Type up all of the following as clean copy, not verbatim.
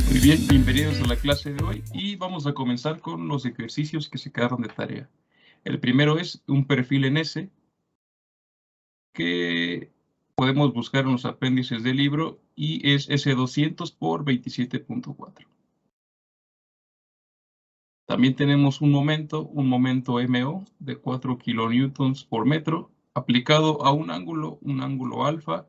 Muy bien, bienvenidos a la clase de hoy y vamos a comenzar con los ejercicios que se quedaron de tarea. El primero es un perfil en S que podemos buscar en los apéndices del libro y es S200 por 27.4. También tenemos un momento MO de 4 kilonewtons por metro aplicado a un ángulo alfa,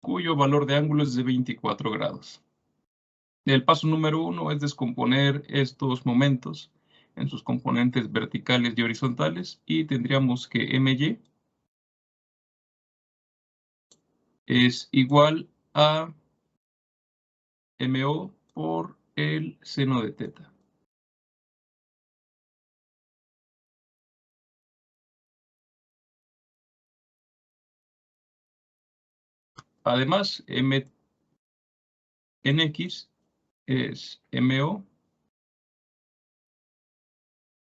cuyo valor de ángulo es de 24 grados. El paso número 1 es descomponer estos momentos en sus componentes verticales y horizontales y tendríamos que MY es igual a MO por el seno de teta. Además, MNX es MO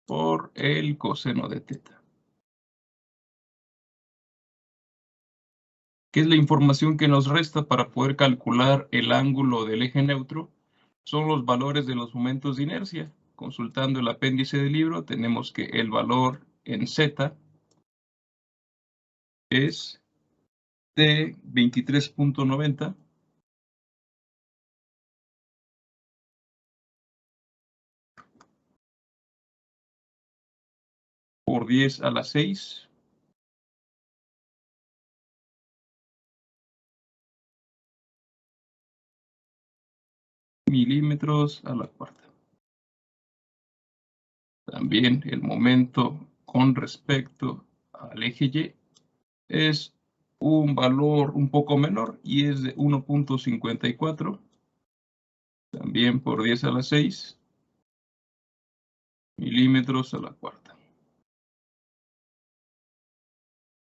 por el coseno de teta. ¿Qué es la información que nos resta para poder calcular el ángulo del eje neutro? Son los valores de los momentos de inercia. Consultando el apéndice del libro, tenemos que el valor en Z es de 23.90 por 10 a la 6 milímetros a la cuarta. También el momento con respecto al eje Y es un valor un poco menor y es de 1.54, también por 10 a la 6 milímetros a la cuarta.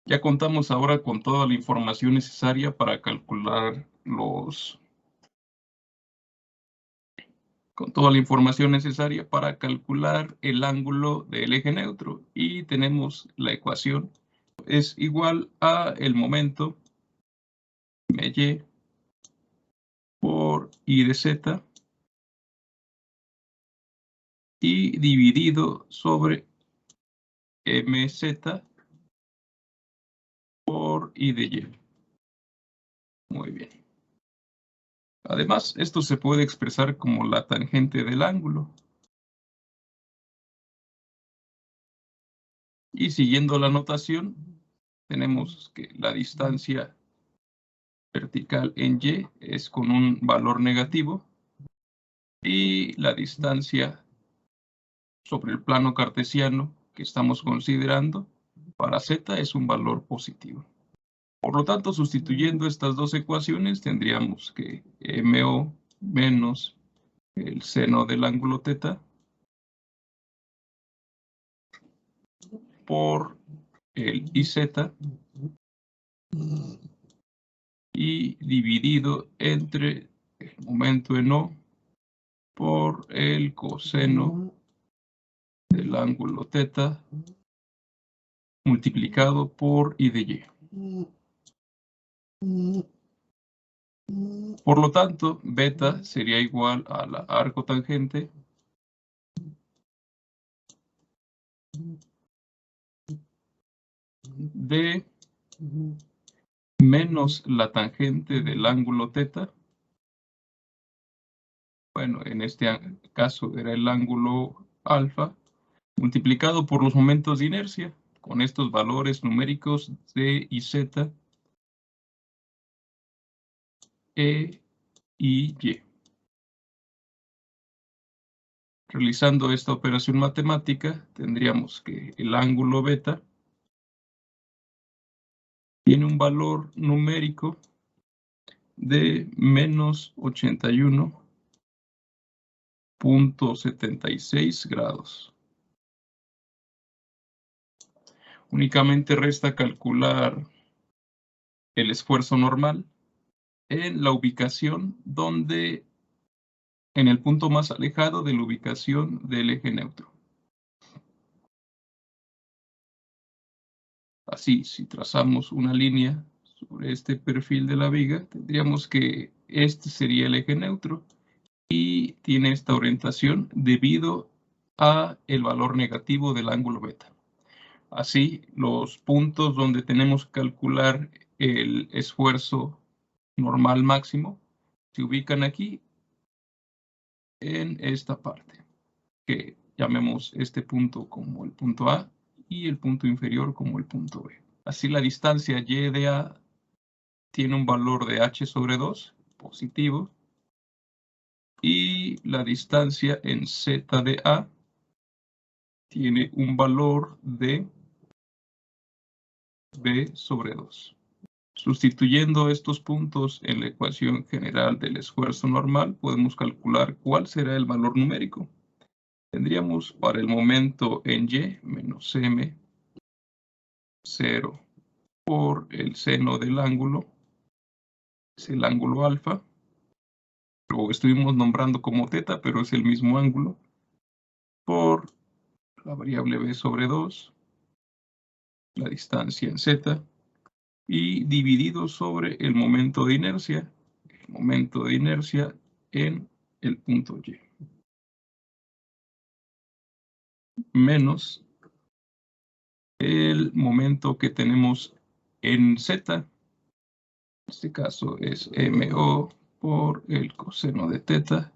Ya contamos ahora con toda la información necesaria para calcular el ángulo del eje neutro y tenemos la ecuación. Es igual a el momento MY por I de Z y dividido sobre MZ por I de Y. Muy bien. Además, esto se puede expresar como la tangente del ángulo. Y siguiendo la notación, tenemos que la distancia vertical en Y es con un valor negativo y la distancia sobre el plano cartesiano que estamos considerando para Z es un valor positivo. Por lo tanto, sustituyendo estas dos ecuaciones, tendríamos que MO menos el seno del ángulo teta por el IZ y dividido entre el momento en O por el coseno del ángulo teta multiplicado por I de Y. Por lo tanto, beta sería igual a la arcotangente de menos la tangente del ángulo teta. Bueno, en este caso era el ángulo alfa, multiplicado por los momentos de inercia, con estos valores numéricos de y z, e y y. Realizando esta operación matemática, tendríamos que el ángulo beta tiene un valor numérico de menos 81.76 grados. Únicamente resta calcular el esfuerzo normal en la ubicación donde, en el punto más alejado de la ubicación del eje neutro. Así, si trazamos una línea sobre este perfil de la viga, tendríamos que este sería el eje neutro y tiene esta orientación debido a el valor negativo del ángulo beta. Así, los puntos donde tenemos que calcular el esfuerzo normal máximo se ubican aquí en esta parte, que llamemos este punto como el punto A y el punto inferior como el punto B. Así, la distancia y de A tiene un valor de h sobre 2 positivo y la distancia en z de A tiene un valor de b sobre 2. Sustituyendo estos puntos en la ecuación general del esfuerzo normal, podemos calcular cuál será el valor numérico. Tendríamos para el momento en y menos m 0 por el seno del ángulo, es el ángulo alfa, lo estuvimos nombrando como teta, pero es el mismo ángulo, por la variable b sobre 2, la distancia en z, y dividido sobre el momento de inercia en el punto y, menos el momento que tenemos en z, en este caso es MO por el coseno de teta,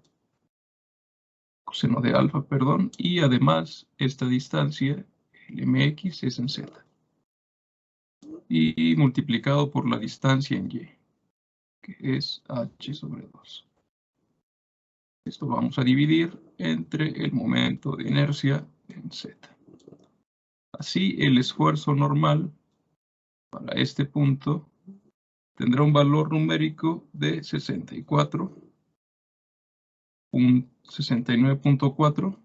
coseno de alfa, perdón, y además esta distancia, el MX, es en z. Y multiplicado por la distancia en y, que es h sobre 2. Esto vamos a dividir entre el momento de inercia en z. Así, el esfuerzo normal para este punto tendrá un valor numérico de 69.4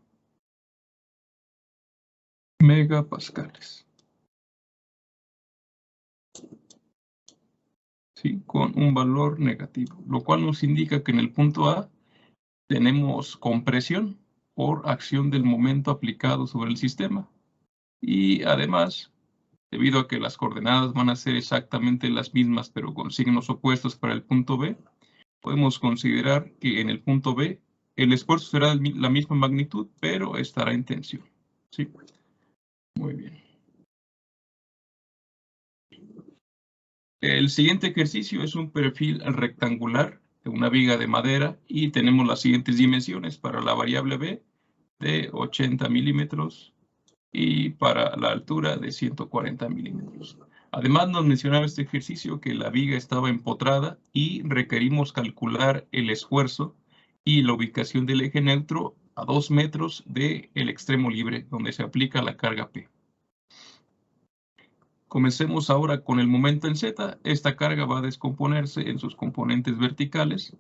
megapascales. ¿Sí? Con un valor negativo, lo cual nos indica que en el punto A tenemos compresión por acción del momento aplicado sobre el sistema. Y además, debido a que las coordenadas van a ser exactamente las mismas, pero con signos opuestos para el punto B, podemos considerar que en el punto B el esfuerzo será la misma magnitud, pero estará en tensión. ¿Sí? Muy bien. El siguiente ejercicio es un perfil rectangular de una viga de madera y tenemos las siguientes dimensiones para la variable B de 80 milímetros y para la altura de 140 milímetros. Además, nos mencionaba este ejercicio que la viga estaba empotrada y requerimos calcular el esfuerzo y la ubicación del eje neutro a 2 metros del extremo libre, donde se aplica la carga P. Comencemos ahora con el momento en Z. Esta carga va a descomponerse en sus componentes verticales.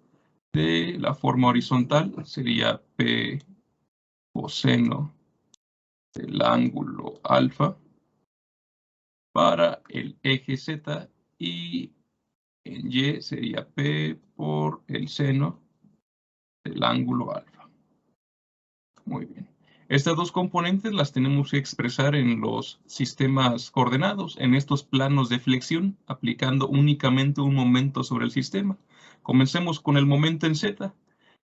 De la forma horizontal sería P coseno del ángulo alfa para el eje Z y en Y sería P por el seno del ángulo alfa. Muy bien. Estas dos componentes las tenemos que expresar en los sistemas coordenados, en estos planos de flexión, aplicando únicamente un momento sobre el sistema. Comencemos con el momento en Z. El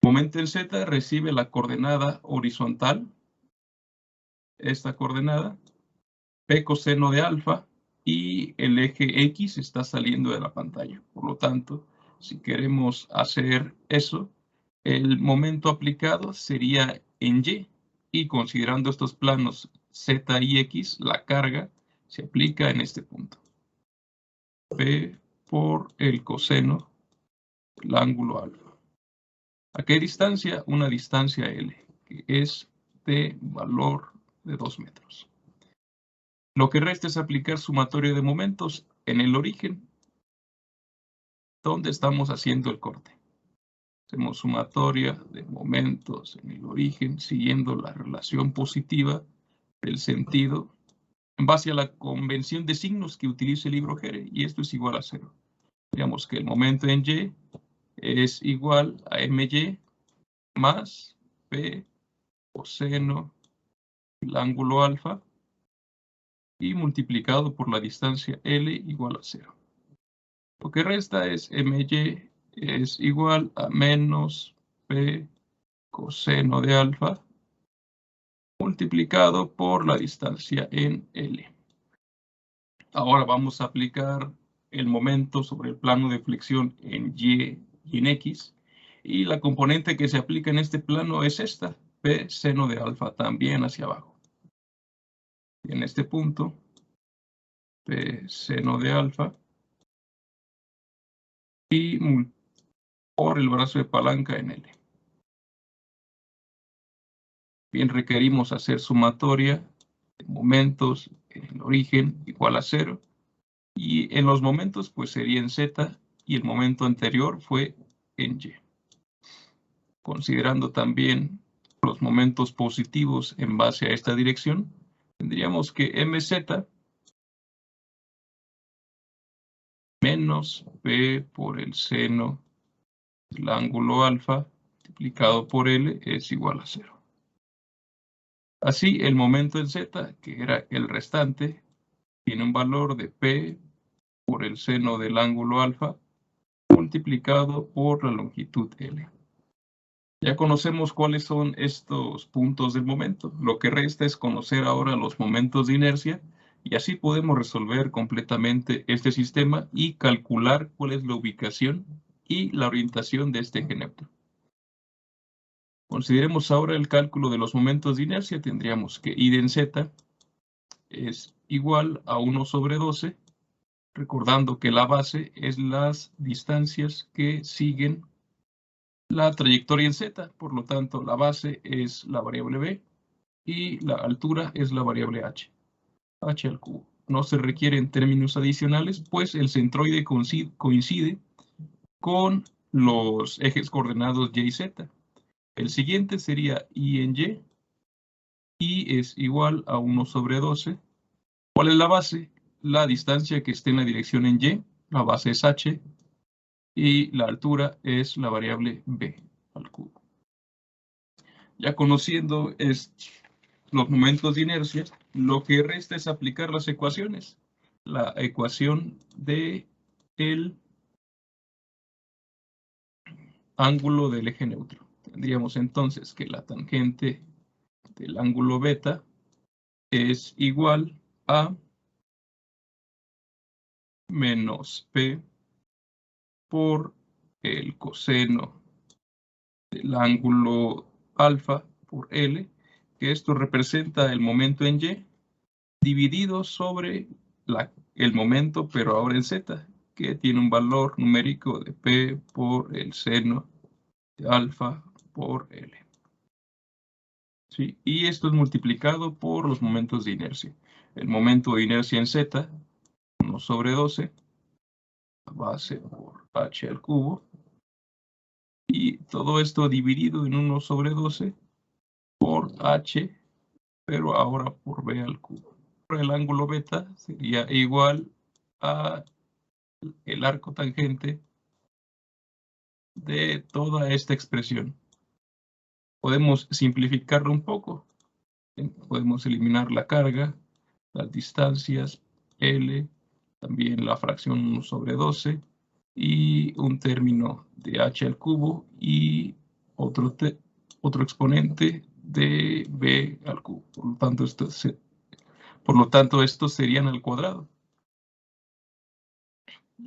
momento en Z recibe la coordenada horizontal, esta coordenada, P coseno de alfa, y el eje X está saliendo de la pantalla. Por lo tanto, si queremos hacer eso, el momento aplicado sería en Y. Y considerando estos planos Z y X, la carga se aplica en este punto. P por el coseno del ángulo alfa. ¿A qué distancia? Una distancia L, que es de valor de 2 metros. Lo que resta es aplicar sumatoria de momentos en el origen, donde estamos haciendo el corte. Hacemos sumatoria de momentos en el origen, siguiendo la relación positiva del sentido, en base a la convención de signos que utiliza el libro Gere, y esto es igual a 0. Digamos que el momento en Y es igual a MY más P coseno del ángulo alfa y multiplicado por la distancia L igual a 0. Lo que resta es MY es igual a menos P coseno de alfa multiplicado por la distancia en L. Ahora vamos a aplicar el momento sobre el plano de flexión en Y y en X. Y la componente que se aplica en este plano es esta, P seno de alfa, también hacia abajo. Y en este punto, P seno de alfa y por el brazo de palanca en L. Bien, requerimos hacer sumatoria de momentos en el origen igual a 0. Y en los momentos, pues sería en Z y el momento anterior fue en Y. Considerando también los momentos positivos en base a esta dirección, tendríamos que MZ menos P por el seno del ángulo alfa multiplicado por L es igual a 0. Así, el momento en Z, que era el restante, tiene un valor de P por el seno del ángulo alfa multiplicado por la longitud L. Ya conocemos cuáles son estos puntos del momento. Lo que resta es conocer ahora los momentos de inercia y así podemos resolver completamente este sistema y calcular cuál es la ubicación y la orientación de este eje neutro. Consideremos ahora el cálculo de los momentos de inercia. Tendríamos que I en Z es igual a 1 sobre 12, recordando que la base es las distancias que siguen la trayectoria en Z, por lo tanto la base es la variable B y la altura es la variable H, H al cubo. No se requieren términos adicionales, pues el centroide coincide con los ejes coordenados Y y Z. El siguiente sería I en Y, I es igual a 1 sobre 12. ¿Cuál es la base? La distancia que esté en la dirección en Y, la base es H, y la altura es la variable B al cubo. Ya conociendo los momentos de inercia, lo que resta es aplicar las ecuaciones. La ecuación de el ángulo del eje neutro. Tendríamos entonces que la tangente del ángulo beta es igual a menos P por el coseno del ángulo alfa por L, que esto representa el momento en Y, dividido sobre el momento, pero ahora en Z, que tiene un valor numérico de P por el seno de alfa por L. ¿Sí? Y esto es multiplicado por los momentos de inercia. El momento de inercia en Z, 1 sobre 12, base por H al cubo, y todo esto dividido en 1 sobre 12 por H, pero ahora por B al cubo. El ángulo beta sería igual a el arco tangente de toda esta expresión. Podemos simplificarlo un poco. Podemos eliminar la carga, las distancias, L, también la fracción 1 sobre 12 y un término de H al cubo y otro exponente de B al cubo. Por lo tanto, estos serían al cuadrado.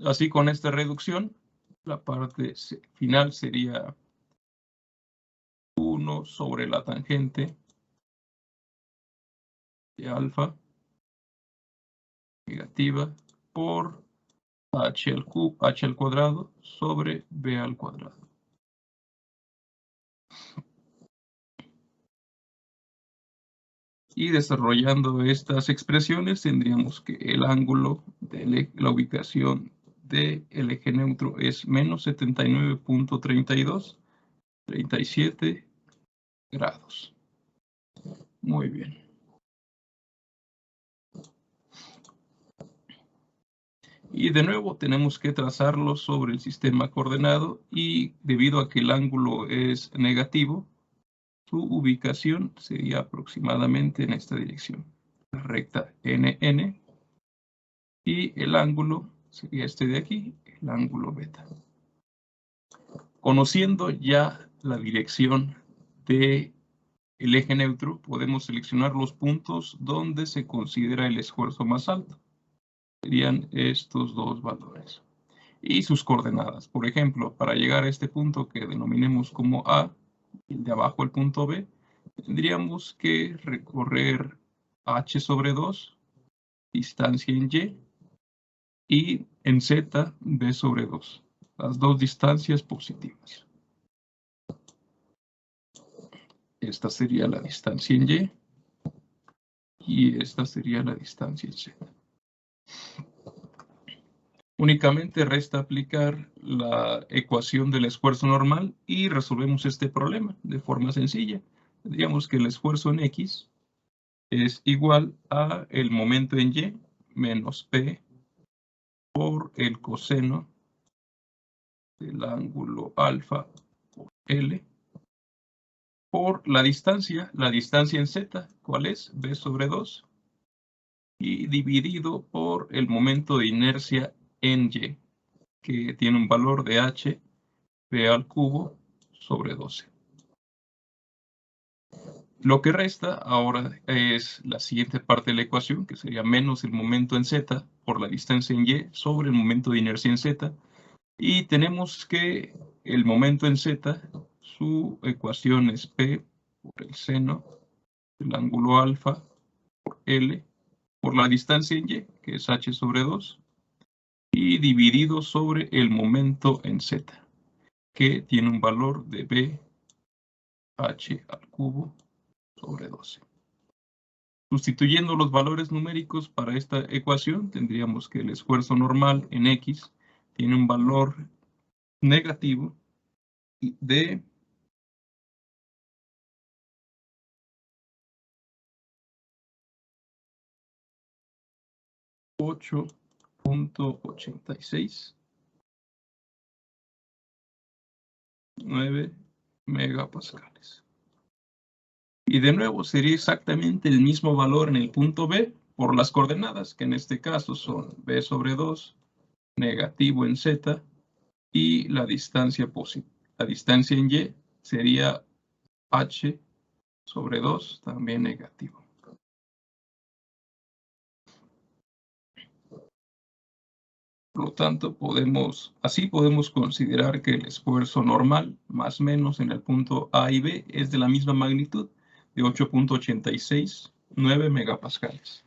Así, con esta reducción, la parte final sería 1 sobre la tangente de alfa negativa por H al cuadrado sobre B al cuadrado. Y desarrollando estas expresiones tendríamos que el ángulo de la ubicación del eje neutro es menos 79.32, 37 grados. Muy bien. Y de nuevo tenemos que trazarlo sobre el sistema coordenado y debido a que el ángulo es negativo, su ubicación sería aproximadamente en esta dirección, la recta NN, y el ángulo sería este de aquí, el ángulo beta. Conociendo ya la dirección del eje neutro, podemos seleccionar los puntos donde se considera el esfuerzo más alto. Serían estos dos valores. Y sus coordenadas. Por ejemplo, para llegar a este punto que denominemos como A, y el de abajo el punto B, tendríamos que recorrer h sobre 2, distancia en y en z, b sobre 2. Las dos distancias positivas. Esta sería la distancia en y esta sería la distancia en z. Únicamente resta aplicar la ecuación del esfuerzo normal y resolvemos este problema de forma sencilla. Tendríamos que el esfuerzo en X es igual a el momento en Y menos P por el coseno del ángulo alfa por L por la distancia en Z, ¿cuál es? B sobre 2 y dividido por el momento de inercia en Y, que tiene un valor de h p al cubo sobre 12. Lo que resta ahora es la siguiente parte de la ecuación, que sería menos el momento en z por la distancia en y sobre el momento de inercia en z. Y tenemos que el momento en z, su ecuación es p por el seno del ángulo alfa por L por la distancia en y, que es h sobre 2, y dividido sobre el momento en z, que tiene un valor de b h al cubo sobre 12. Sustituyendo los valores numéricos para esta ecuación, tendríamos que el esfuerzo normal en X tiene un valor negativo de 8.86 9 megapascales. Y de nuevo sería exactamente el mismo valor en el punto B por las coordenadas, que en este caso son B sobre 2, negativo en Z, y la distancia en Y sería H sobre 2, también negativo. Por lo tanto, así podemos considerar que el esfuerzo normal, más o menos en el punto A y B, es de la misma magnitud, de 8.86, 9 megapascales.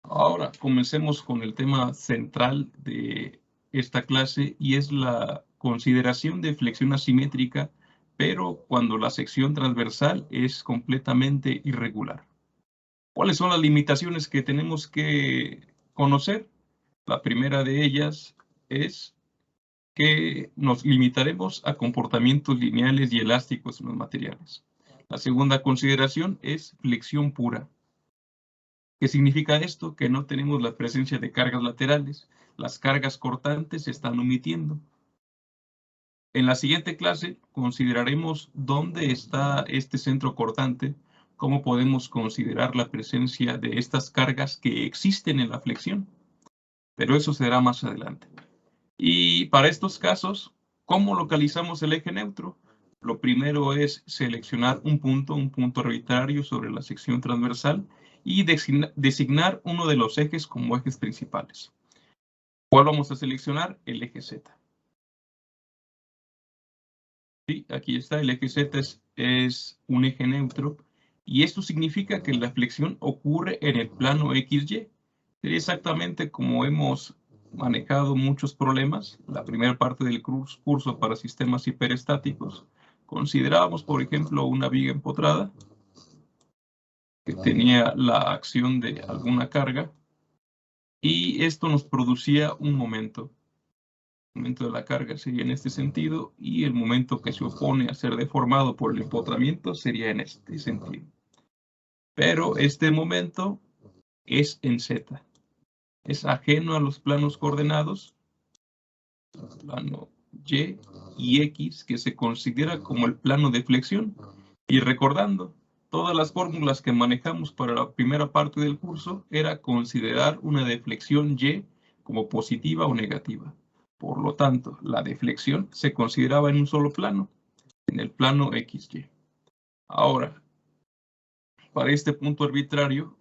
Ahora, comencemos con el tema central de esta clase y es la consideración de flexión asimétrica, pero cuando la sección transversal es completamente irregular. ¿Cuáles son las limitaciones que tenemos que conocer? La primera de ellas es que nos limitaremos a comportamientos lineales y elásticos en los materiales. La segunda consideración es flexión pura. ¿Qué significa esto? Que no tenemos la presencia de cargas laterales. Las cargas cortantes se están omitiendo. En la siguiente clase consideraremos dónde está este centro cortante, cómo podemos considerar la presencia de estas cargas que existen en la flexión. Pero eso será más adelante. Y para estos casos, ¿cómo localizamos el eje neutro? Lo primero es seleccionar un punto arbitrario sobre la sección transversal y designar uno de los ejes como ejes principales. ¿Cuál vamos a seleccionar? El eje Z. Sí, aquí está, el eje Z es un eje neutro y esto significa que la flexión ocurre en el plano XY. Sería exactamente como hemos manejado muchos problemas. La primera parte del curso para sistemas hiperestáticos. Considerábamos, por ejemplo, una viga empotrada que tenía la acción de alguna carga y esto nos producía un momento. El momento de la carga sería en este sentido y el momento que se opone a ser deformado por el empotramiento sería en este sentido. Pero este momento es en Z. Es ajeno a los planos coordenados, plano Y X, que se considera como el plano de flexión. Y recordando, todas las fórmulas que manejamos para la primera parte del curso era considerar una deflexión Y como positiva o negativa. Por lo tanto, la deflexión se consideraba en un solo plano, en el plano XY. Ahora, para este punto arbitrario,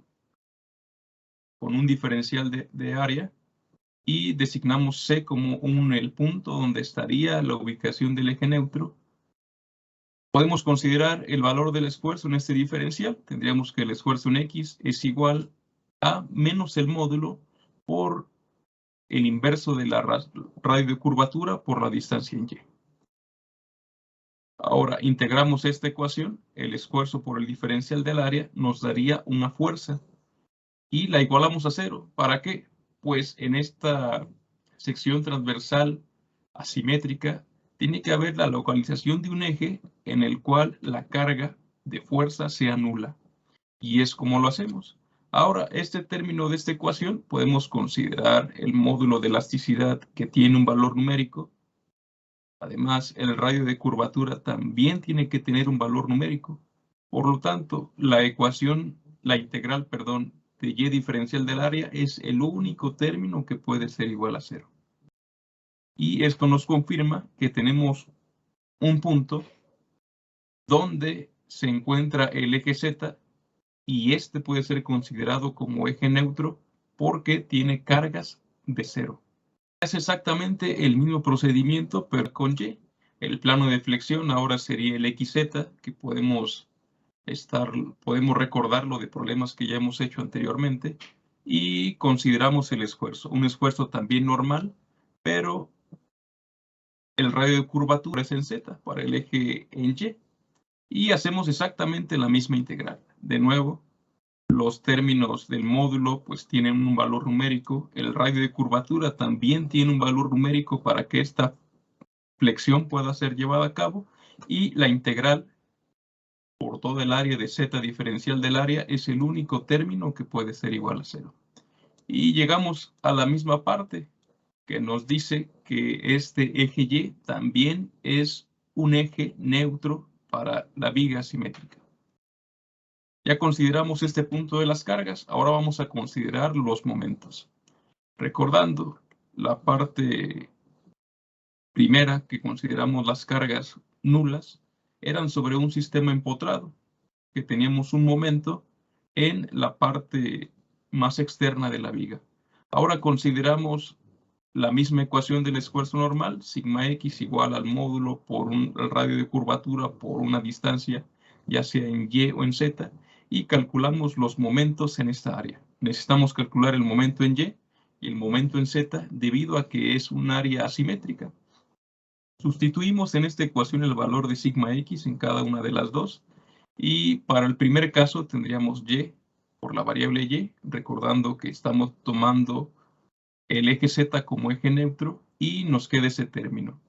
con un diferencial de área, y designamos C como el punto donde estaría la ubicación del eje neutro, podemos considerar el valor del esfuerzo en este diferencial. Tendríamos que el esfuerzo en X es igual a menos el módulo por el inverso de la radio de curvatura por la distancia en Y. Ahora integramos esta ecuación, el esfuerzo por el diferencial del área nos daría una fuerza y la igualamos a 0. ¿Para qué? Pues en esta sección transversal asimétrica tiene que haber la localización de un eje en el cual la carga de fuerza sea nula. Y es como lo hacemos. Ahora, este término de esta ecuación podemos considerar el módulo de elasticidad que tiene un valor numérico. Además, el radio de curvatura también tiene que tener un valor numérico. Por lo tanto, la integral, de Y diferencial del área es el único término que puede ser igual a 0. Y esto nos confirma que tenemos un punto donde se encuentra el eje Z y este puede ser considerado como eje neutro porque tiene cargas de 0. Es exactamente el mismo procedimiento, pero con Y. El plano de flexión ahora sería el XZ, que podemos recordarlo de problemas que ya hemos hecho anteriormente, y consideramos el esfuerzo. Un esfuerzo también normal, pero el radio de curvatura es en Z para el eje en Y. Y hacemos exactamente la misma integral. De nuevo, los términos del módulo pues tienen un valor numérico. El radio de curvatura también tiene un valor numérico para que esta flexión pueda ser llevada a cabo. Y la integral por todo el área de Z diferencial del área es el único término que puede ser igual a 0. Y llegamos a la misma parte que nos dice que este eje Y también es un eje neutro para la viga simétrica. Ya consideramos este punto de las cargas, ahora vamos a considerar los momentos. Recordando la parte primera que consideramos las cargas nulas, eran sobre un sistema empotrado, que teníamos un momento en la parte más externa de la viga. Ahora consideramos la misma ecuación del esfuerzo normal, sigma x igual al módulo por el radio de curvatura por una distancia, ya sea en Y o en Z, y calculamos los momentos en esta área. Necesitamos calcular el momento en Y y el momento en Z debido a que es un área asimétrica. Sustituimos en esta ecuación el valor de sigma x en cada una de las dos. Y para el primer caso tendríamos Y por la variable Y, recordando que estamos tomando el eje Z como eje neutro y nos queda ese término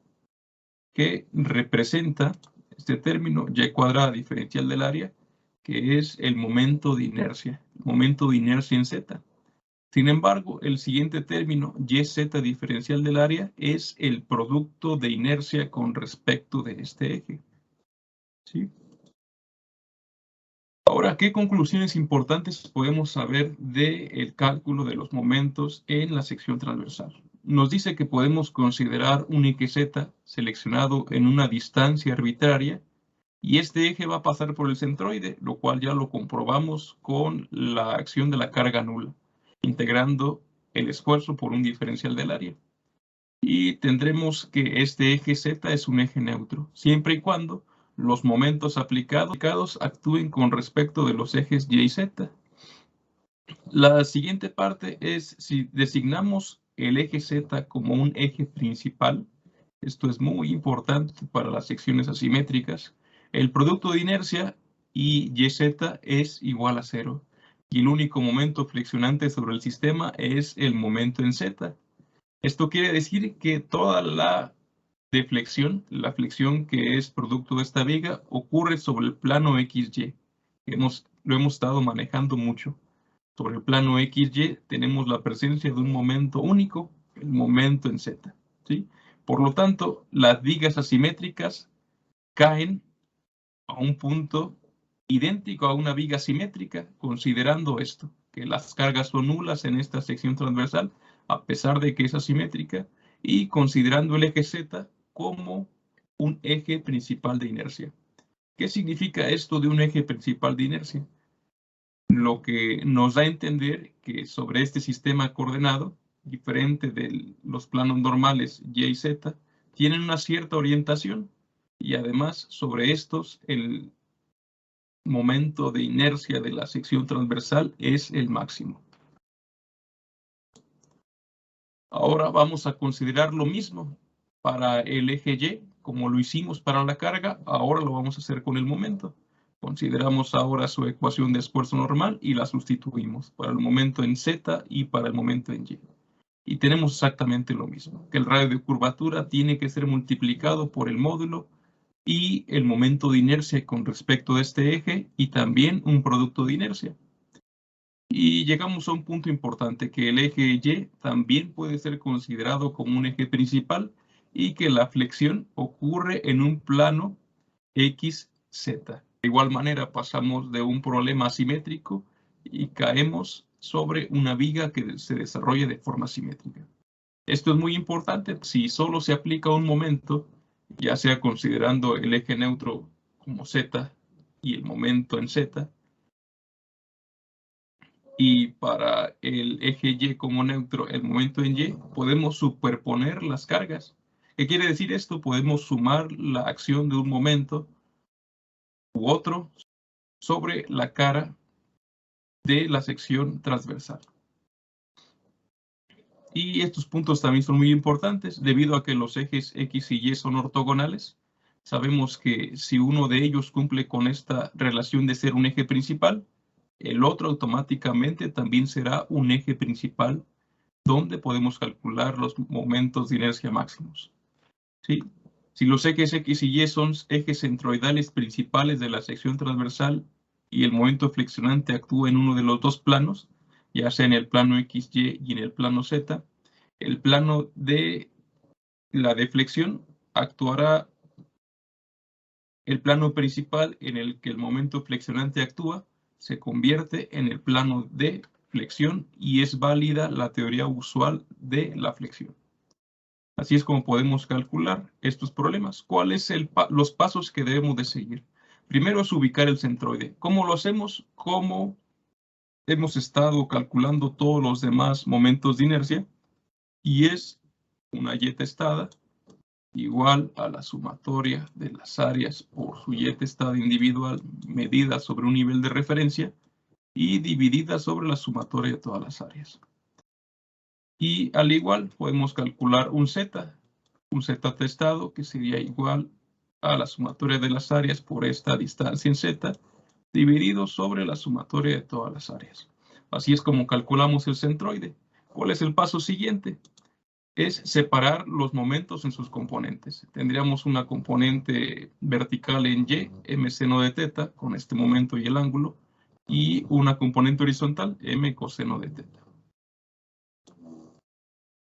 que representa este término Y cuadrada diferencial del área, que es el momento de inercia en Z. Sin embargo, el siguiente término, YZ diferencial del área, es el producto de inercia con respecto de este eje. ¿Sí? Ahora, ¿qué conclusiones importantes podemos saber del cálculo de los momentos en la sección transversal? Nos dice que podemos considerar un eje Z seleccionado en una distancia arbitraria y este eje va a pasar por el centroide, lo cual ya lo comprobamos con la acción de la carga nula, integrando el esfuerzo por un diferencial del área. Y tendremos que este eje Z es un eje neutro, siempre y cuando los momentos aplicados actúen con respecto de los ejes Y y Z. La siguiente parte es si designamos el eje Z como un eje principal. Esto es muy importante para las secciones asimétricas. El producto de inercia y YZ es igual a 0. Y el único momento flexionante sobre el sistema es el momento en Z. Esto quiere decir que toda la deflexión, la flexión que es producto de esta viga, ocurre sobre el plano XY. Lo hemos estado manejando mucho. Sobre el plano XY tenemos la presencia de un momento único, el momento en Z, ¿sí? Por lo tanto, las vigas asimétricas caen a un punto idéntico a una viga simétrica, considerando esto, que las cargas son nulas en esta sección transversal, a pesar de que es asimétrica, y considerando el eje Z como un eje principal de inercia. ¿Qué significa esto de un eje principal de inercia? Lo que nos da a entender que sobre este sistema coordenado, diferente de los planos normales Y y Z, tienen una cierta orientación, y además sobre estos el momento de inercia de la sección transversal es el máximo. Ahora vamos a considerar lo mismo para el eje Y, como lo hicimos para la carga, ahora lo vamos a hacer con el momento. Consideramos ahora su ecuación de esfuerzo normal y la sustituimos para el momento en Z y para el momento en Y. Y tenemos exactamente lo mismo, que el radio de curvatura tiene que ser multiplicado por el módulo y el momento de inercia con respecto a este eje y también un producto de inercia. Y llegamos a un punto importante, que el eje Y también puede ser considerado como un eje principal y que la flexión ocurre en un plano XZ. De igual manera pasamos de un problema asimétrico y caemos sobre una viga que se desarrolla de forma simétrica. Esto es muy importante si solo se aplica un momento, ya sea considerando el eje neutro como Z y el momento en Z, y para el eje Y como neutro, el momento en Y, podemos superponer las cargas. ¿Qué quiere decir esto? Podemos sumar la acción de un momento u otro sobre la cara de la sección transversal. Y estos puntos también son muy importantes debido a que los ejes X y Y son ortogonales. Sabemos que si uno de ellos cumple con esta relación de ser un eje principal, el otro automáticamente también será un eje principal donde podemos calcular los momentos de inercia máximos. ¿Sí? Si los ejes X y Y son ejes centroidales principales de la sección transversal y el momento flexionante actúa en uno de los dos planos, ya sea en el plano XY y en el plano Z, el plano de la deflexión actuará el plano principal en el que el momento flexionante actúa, se convierte en el plano de flexión y es válida la teoría usual de la flexión. Así es como podemos calcular estos problemas. ¿Cuáles son los pasos que debemos de seguir? Primero es ubicar el centroide. ¿Cómo lo hacemos? Como hemos estado calculando todos los demás momentos de inercia, y es una y testada igual a la sumatoria de las áreas por su y testada individual medida sobre un nivel de referencia y dividida sobre la sumatoria de todas las áreas. Y al igual podemos calcular un z testado que sería igual a la sumatoria de las áreas por esta distancia en z dividido sobre la sumatoria de todas las áreas. Así es como calculamos el centroide. ¿Cuál es el paso siguiente? Es separar los momentos en sus componentes. Tendríamos una componente vertical en Y, m seno de teta, con este momento y el ángulo, y una componente horizontal, m coseno de teta.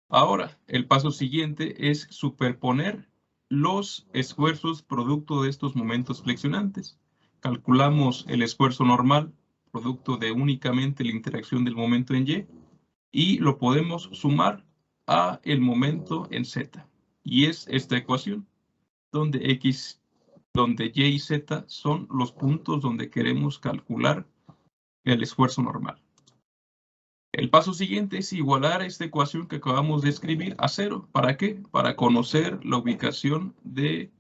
Ahora, el paso siguiente es superponer los esfuerzos producto de estos momentos flexionantes. Calculamos el esfuerzo normal, producto de únicamente la interacción del momento en y lo podemos sumar a el momento en Z. Y es esta ecuación, donde Y y Z son los puntos donde queremos calcular el esfuerzo normal. El paso siguiente es igualar esta ecuación que acabamos de escribir a cero. ¿Para qué? Para conocer la ubicación del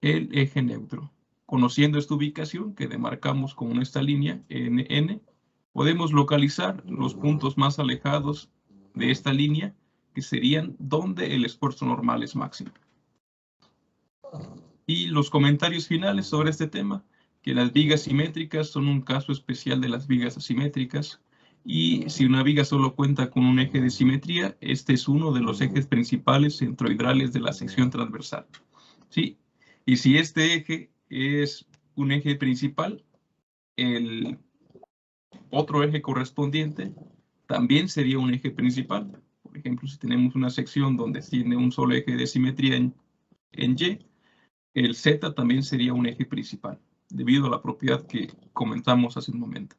eje neutro. Conociendo esta ubicación que demarcamos con esta línea NN, podemos localizar los puntos más alejados de esta línea, que serían donde el esfuerzo normal es máximo. Y los comentarios finales sobre este tema, que las vigas simétricas son un caso especial de las vigas asimétricas, y si una viga solo cuenta con un eje de simetría, este es uno de los ejes principales centroidrales de la sección transversal. ¿Sí? Y si este eje es un eje principal, el otro eje correspondiente también sería un eje principal. Por ejemplo, si tenemos una sección donde tiene un solo eje de simetría en Y, el Z también sería un eje principal, debido a la propiedad que comentamos hace un momento.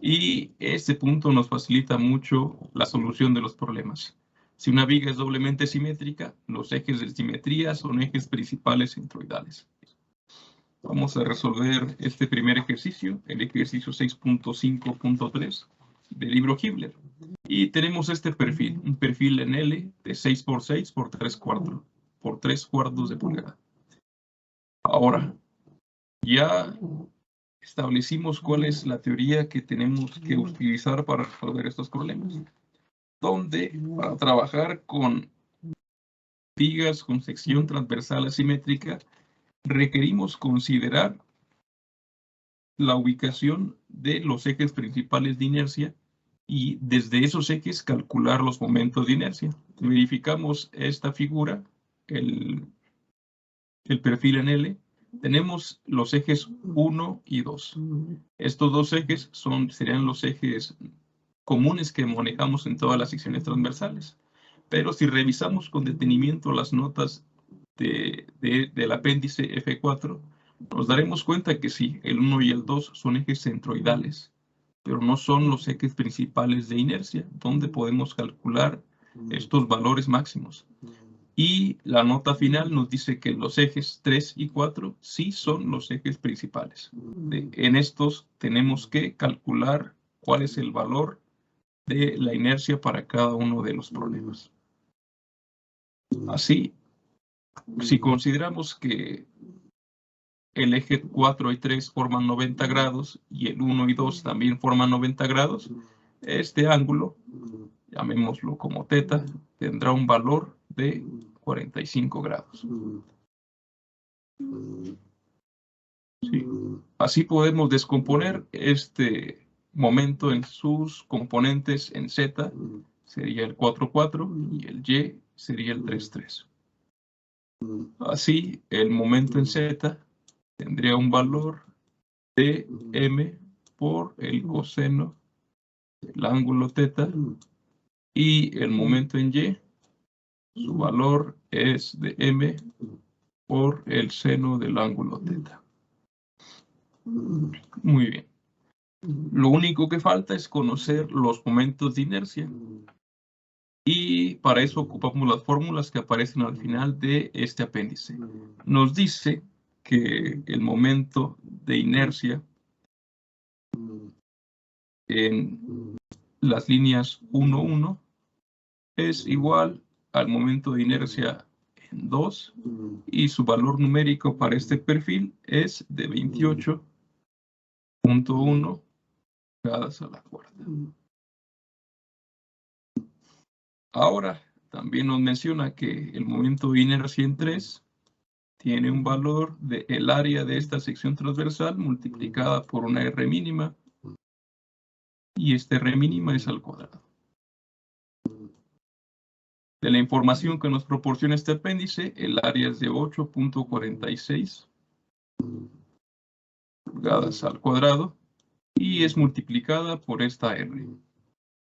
Y este punto nos facilita mucho la solución de los problemas. Si una viga es doblemente simétrica, los ejes de simetría son ejes principales centroidales. Vamos a resolver este primer ejercicio, el ejercicio 6.5.3 del libro Hibbeler. Y tenemos este perfil, un perfil en L de 6 por 6 por 3 cuartos de pulgada. Ahora, ya establecimos cuál es la teoría que tenemos que utilizar para resolver estos problemas. Donde, para trabajar con vigas con sección transversal asimétrica, requerimos considerar la ubicación de los ejes principales de inercia y desde esos ejes calcular los momentos de inercia. Verificamos esta figura, el perfil en L. Tenemos los ejes 1 y 2. Estos dos ejes serían los ejes comunes que manejamos en todas las secciones transversales. Pero si revisamos con detenimiento las notas del apéndice F4, nos daremos cuenta que sí, el 1 y el 2 son ejes centroidales, pero no son los ejes principales de inercia, donde podemos calcular estos valores máximos. Y la nota final nos dice que los ejes 3 y 4 sí son los ejes principales. En estos tenemos que calcular cuál es el valor de la inercia para cada uno de los problemas. Así, si consideramos que el eje 4 y 3 forman 90 grados y el 1 y 2 también forman 90 grados, este ángulo, llamémoslo como θ, tendrá un valor de 45 grados. Sí. Así podemos descomponer este momento en sus componentes en Z, sería el 4,4 y el Y sería el 3,3. Así, el momento en Z tendría un valor de M por el coseno del ángulo θ y el momento en Y, su valor es de M por el seno del ángulo θ. Muy bien. Lo único que falta es conocer los momentos de inercia. Y para eso ocupamos las fórmulas que aparecen al final de este apéndice. Nos dice que el momento de inercia en las líneas 1, 1 es igual al momento de inercia en 2 y su valor numérico para este perfil es de 28.1 pulgadas a la cuarta. Ahora, también nos menciona que el momento de inercia en 3 tiene un valor de el área de esta sección transversal multiplicada por una R mínima y esta R mínima es al cuadrado. De la información que nos proporciona este apéndice, el área es de 8.46 pulgadas al cuadrado y es multiplicada por esta R,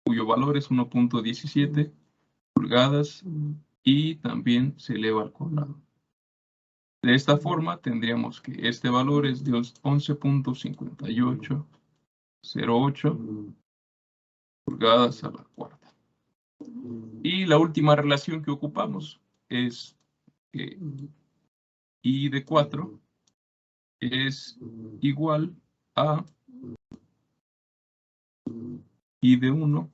cuyo valor es 1.17 pulgadas y también se eleva al cuadrado. De esta forma tendríamos que este valor es de 11.5808 pulgadas a la cuarta. Y la última relación que ocupamos es que I de 4 es igual a I de 1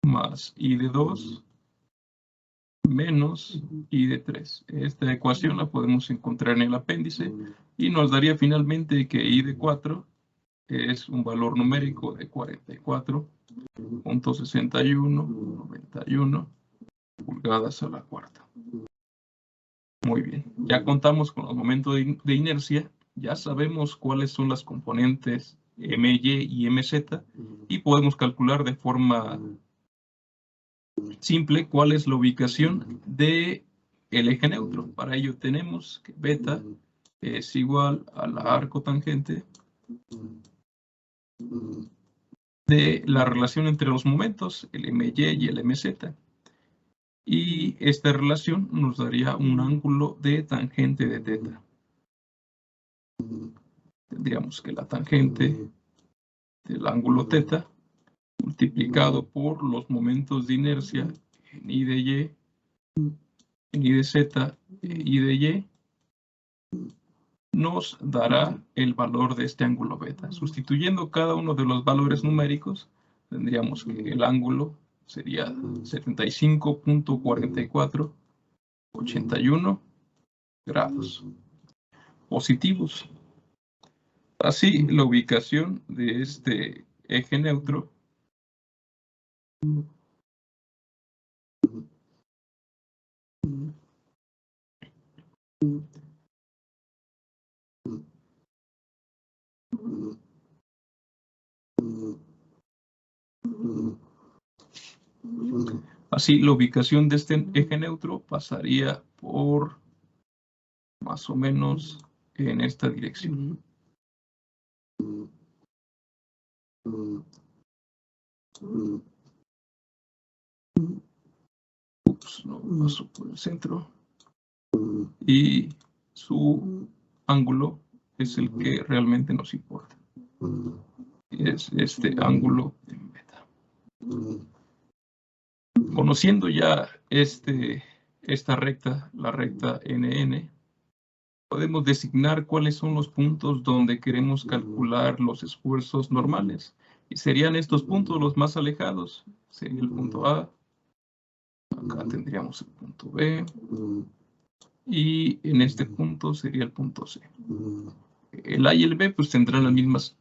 más I de 2 menos I de 3. Esta ecuación la podemos encontrar en el apéndice y nos daría finalmente que I de 4 es un valor numérico de 44.6191 pulgadas a la cuarta. Muy bien, ya contamos con los momentos de inercia, ya sabemos cuáles son las componentes MY y MZ y podemos calcular de forma simple cuál es la ubicación del eje neutro. Para ello tenemos que beta es igual a la arcotangente de la relación entre los momentos, el MY y el MZ. Y esta relación nos daría un ángulo de tangente de teta. Tendríamos que la tangente del ángulo teta multiplicado por los momentos de inercia en I de Y, en I de Z e I de Y, nos dará el valor de este ángulo beta. Sustituyendo cada uno de los valores numéricos, tendríamos que el ángulo sería 75.4481 grados positivos. Así, la ubicación de este eje neutro Así, la ubicación de este eje neutro pasaría por más o menos en esta dirección. Ups, no pasó por el centro. Y su ángulo es el que realmente nos importa. Es este ángulo en beta. Conociendo ya esta recta, la recta NN, podemos designar cuáles son los puntos donde queremos calcular los esfuerzos normales. Y serían estos puntos los más alejados. Sería el punto A. Acá tendríamos el punto B. Y en este punto sería el punto C. El A y el B pues tendrán las mismas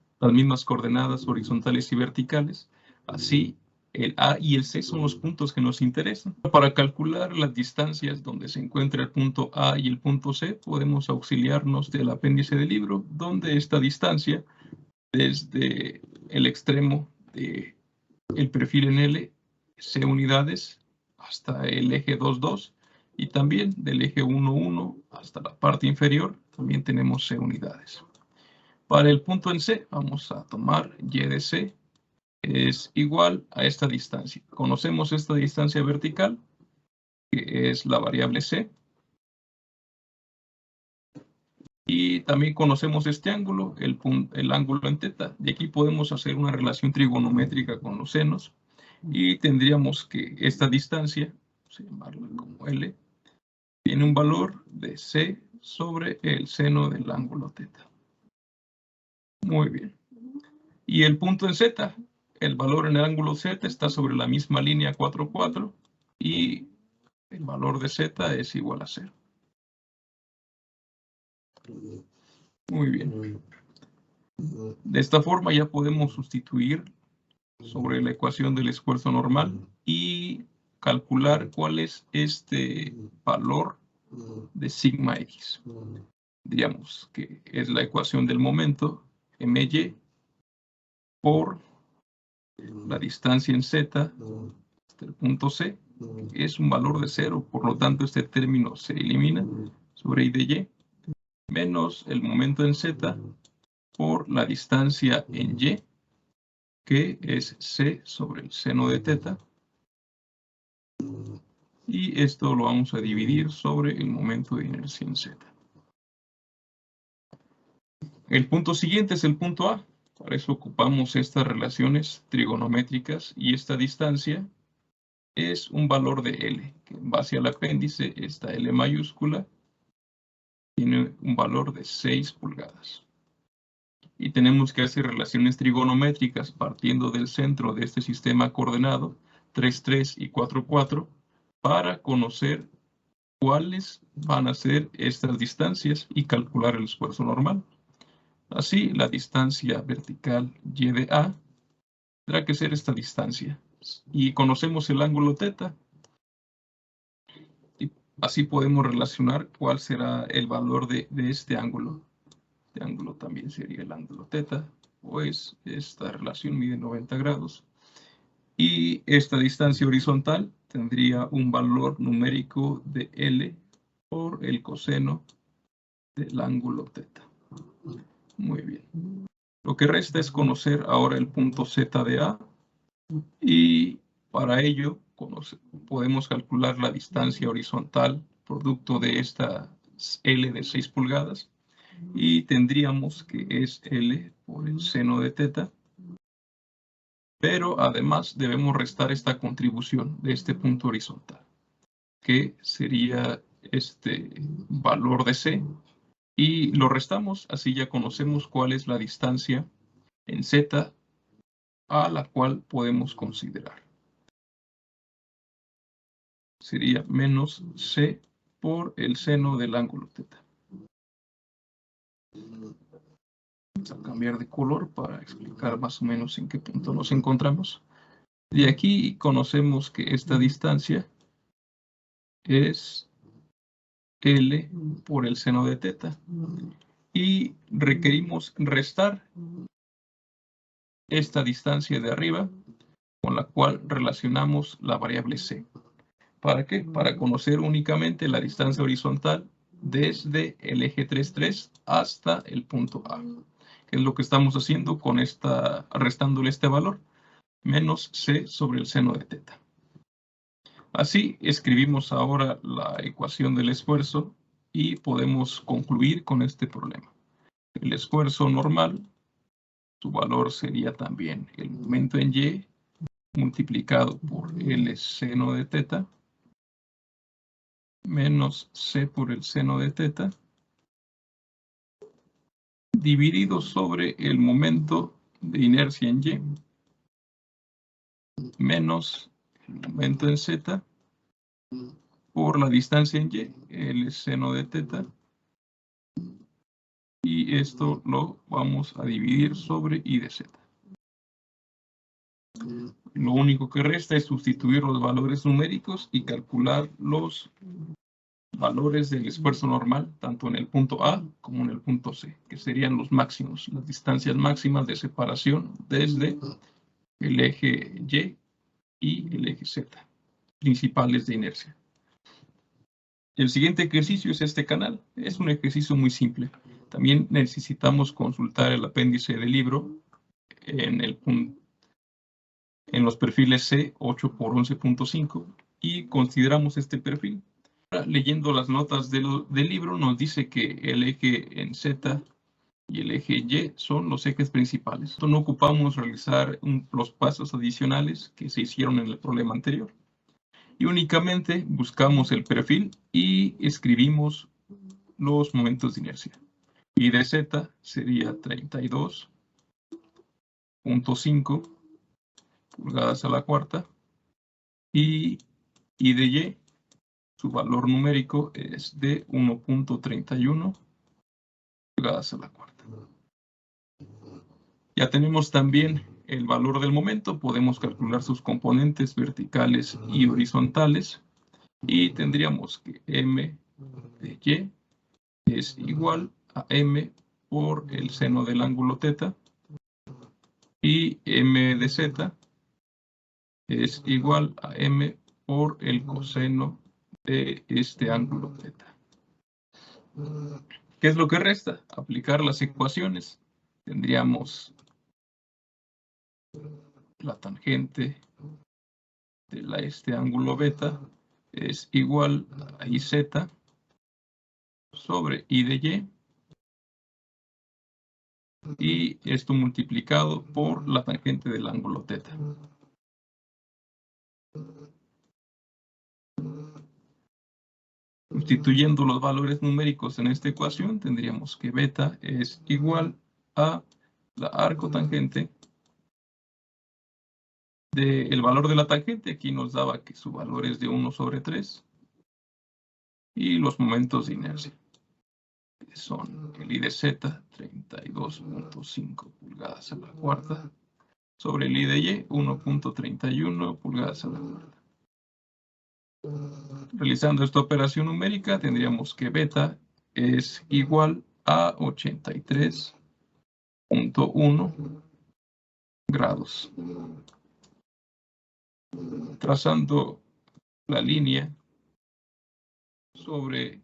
coordenadas horizontales y verticales. Así, el A y el C son los puntos que nos interesan. Para calcular las distancias donde se encuentra el punto A y el punto C, podemos auxiliarnos del apéndice del libro, donde esta distancia, desde el extremo del perfil en L, C unidades, hasta el eje 2, 2, y también del eje 1, 1 hasta la parte inferior, también tenemos C unidades. Para el punto en C, vamos a tomar Y de C, es igual a esta distancia. Conocemos esta distancia vertical, que es la variable C. Y también conocemos este ángulo, el ángulo en teta. De aquí podemos hacer una relación trigonométrica con los senos. Y tendríamos que esta distancia, vamos a llamarla como L, tiene un valor de C sobre el seno del ángulo teta. Muy bien. Y el punto en Z, el valor en el ángulo Z está sobre la misma línea 4, 4 y el valor de Z es igual a 0. Muy bien. De esta forma ya podemos sustituir sobre la ecuación del esfuerzo normal y calcular cuál es este valor de sigma X. Digamos que es la ecuación del momento, MY, por la distancia en Z hasta el punto C, que es un valor de 0, por lo tanto este término se elimina sobre I de Y, menos el momento en Z por la distancia en Y, que es C sobre el seno de teta, y esto lo vamos a dividir sobre el momento de inercia en Z. El punto siguiente es el punto A. Para eso ocupamos estas relaciones trigonométricas y esta distancia es un valor de L, que en base al apéndice, esta L mayúscula tiene un valor de 6 pulgadas. Y tenemos que hacer relaciones trigonométricas partiendo del centro de este sistema coordenado 3, 3 y 4, 4 para conocer cuáles van a ser estas distancias y calcular el esfuerzo normal. Así, la distancia vertical Y de A tendrá que ser esta distancia. Y conocemos el ángulo teta. Y así podemos relacionar cuál será el valor de este ángulo. Este ángulo también sería el ángulo teta, pues esta relación mide 90 grados. Y esta distancia horizontal tendría un valor numérico de L por el coseno del ángulo teta. Muy bien. Lo que resta es conocer ahora el punto Z de A, y para ello podemos calcular la distancia horizontal producto de esta L de 6 pulgadas, y tendríamos que es L por el seno de teta, pero además debemos restar esta contribución de este punto horizontal, que sería este valor de C, y lo restamos, así ya conocemos cuál es la distancia en Z a la cual podemos considerar. Sería menos C por el seno del ángulo teta. Vamos a cambiar de color para explicar más o menos en qué punto nos encontramos. De aquí conocemos que esta distancia es L por el seno de teta, y requerimos restar esta distancia de arriba con la cual relacionamos la variable C. ¿Para qué? Para conocer únicamente la distancia horizontal desde el eje 3,3 hasta el punto A, que es lo que estamos haciendo con restándole este valor, menos C sobre el seno de teta. Así escribimos ahora la ecuación del esfuerzo y podemos concluir con este problema. El esfuerzo normal, su valor sería también el momento en Y multiplicado por el seno de teta menos C por el seno de teta dividido sobre el momento de inercia en Y menos el momento en Z por la distancia en Y, el seno de teta, y esto lo vamos a dividir sobre I de Z. Lo único que resta es sustituir los valores numéricos y calcular los valores del esfuerzo normal, tanto en el punto A como en el punto C, que serían los máximos, las distancias máximas de separación desde el eje Y el eje Z, principales de inercia. El siguiente ejercicio es este canal. Es un ejercicio muy simple. También necesitamos consultar el apéndice del libro en los perfiles C 8 por 11.5 y consideramos este perfil. Leyendo las notas del libro nos dice que el eje en Z y el eje Y son los ejes principales. No ocupamos realizar los pasos adicionales que se hicieron en el problema anterior. Y únicamente buscamos el perfil y escribimos los momentos de inercia. Y de Z sería 32.5 pulgadas a la cuarta. Y de Y, su valor numérico es de 1.31 pulgadas a la cuarta. Ya tenemos también el valor del momento. Podemos calcular sus componentes verticales y horizontales. Y tendríamos que M de Y es igual a M por el seno del ángulo teta, y M de Z es igual a M por el coseno de este ángulo teta. ¿Qué es lo que resta? Aplicar las ecuaciones. Tendríamos la tangente de este ángulo beta es igual a IZ sobre I de Y esto multiplicado por la tangente del ángulo teta. Sustituyendo los valores numéricos en esta ecuación, tendríamos que beta es igual a la arcotangente del valor de la tangente. Aquí nos daba que su valor es de 1 sobre 3. Y los momentos de inercia, que son el I de Z, 32.5 pulgadas a la cuarta, sobre el I de Y, 1.31 pulgadas a la cuarta. Realizando esta operación numérica, tendríamos que beta es igual a 83.1 grados. Trazando la línea sobre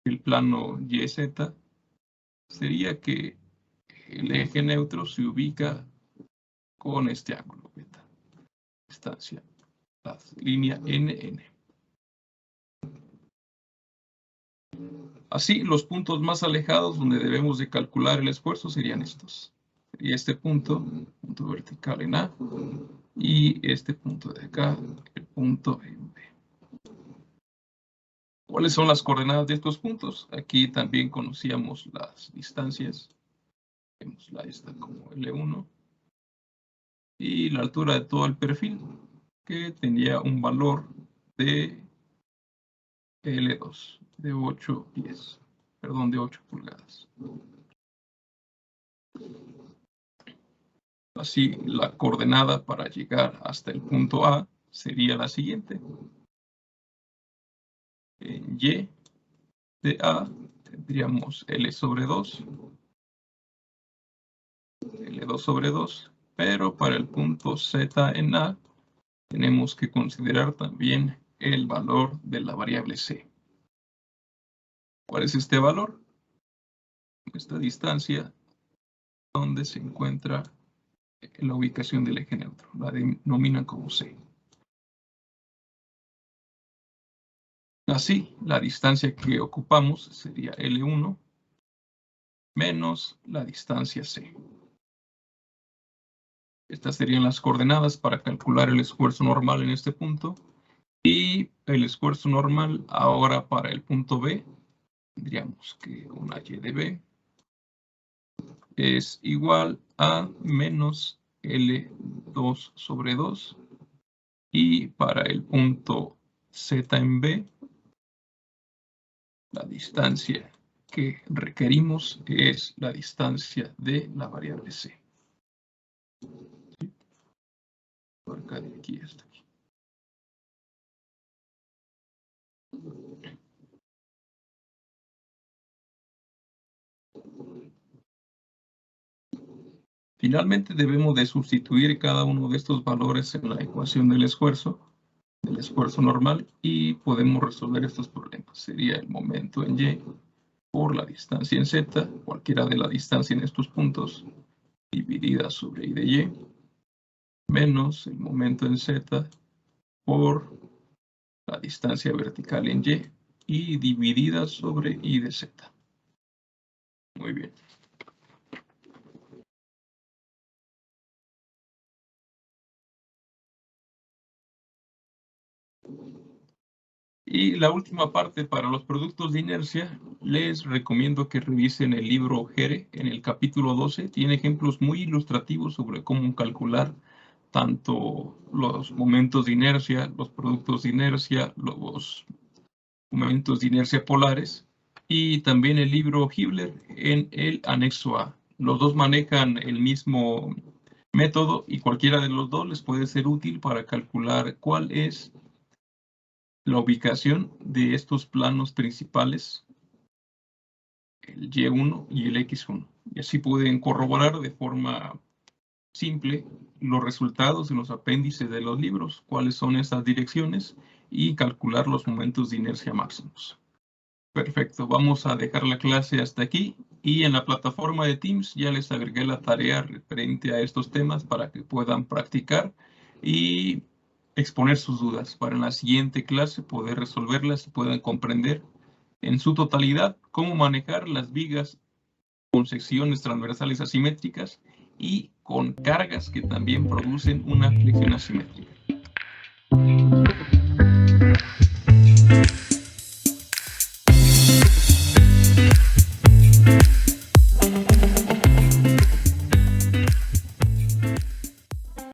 el plano YZ, sería que el eje neutro se ubica con este ángulo beta. Distancia, la línea NN. Así, los puntos más alejados donde debemos de calcular el esfuerzo serían estos. Sería este punto vertical en A, y este punto de acá, el punto en B. ¿Cuáles son las coordenadas de estos puntos? Aquí también conocíamos las distancias. Vemos esta como L1. Y la altura de todo el perfil, que tenía un valor de L2, de 8 pulgadas. Así, la coordenada para llegar hasta el punto A sería la siguiente. En Y de A tendríamos L sobre 2, L2 sobre 2, pero para el punto Z en A tenemos que considerar también el valor de la variable C. ¿Cuál es este valor? Esta distancia donde se encuentra la ubicación del eje neutro. La denominan como C. Así, la distancia que ocupamos sería L1 menos la distancia C. Estas serían las coordenadas para calcular el esfuerzo normal en este punto. Y el esfuerzo normal ahora para el punto B, tendríamos que una Y de B es igual a menos L2 sobre 2. Y para el punto Z en B, la distancia que requerimos es la distancia de la variable C. ¿Sí? Por acá de aquí hasta aquí. Finalmente debemos de sustituir cada uno de estos valores en la ecuación del esfuerzo normal, y podemos resolver estos problemas. Sería el momento en Y por la distancia en Z, cualquiera de la distancia en estos puntos, dividida sobre I de Y, menos el momento en Z por la distancia vertical en Y dividida sobre I de Z. Muy bien. Y la última parte para los productos de inercia, les recomiendo que revisen el libro Gere en el capítulo 12. Tiene ejemplos muy ilustrativos sobre cómo calcular tanto los momentos de inercia, los productos de inercia, los momentos de inercia polares, y también el libro Hibbeler en el anexo A. Los dos manejan el mismo método y cualquiera de los dos les puede ser útil para calcular cuál es la ubicación de estos planos principales, el Y1 y el X1. Y así pueden corroborar de forma simple los resultados en los apéndices de los libros, cuáles son esas direcciones, y calcular los momentos de inercia máximos. Perfecto, vamos a dejar la clase hasta aquí, y en la plataforma de Teams ya les agregué la tarea referente a estos temas para que puedan practicar y exponer sus dudas para en la siguiente clase poder resolverlas y puedan comprender en su totalidad cómo manejar las vigas con secciones transversales asimétricas y con cargas que también producen una flexión asimétrica.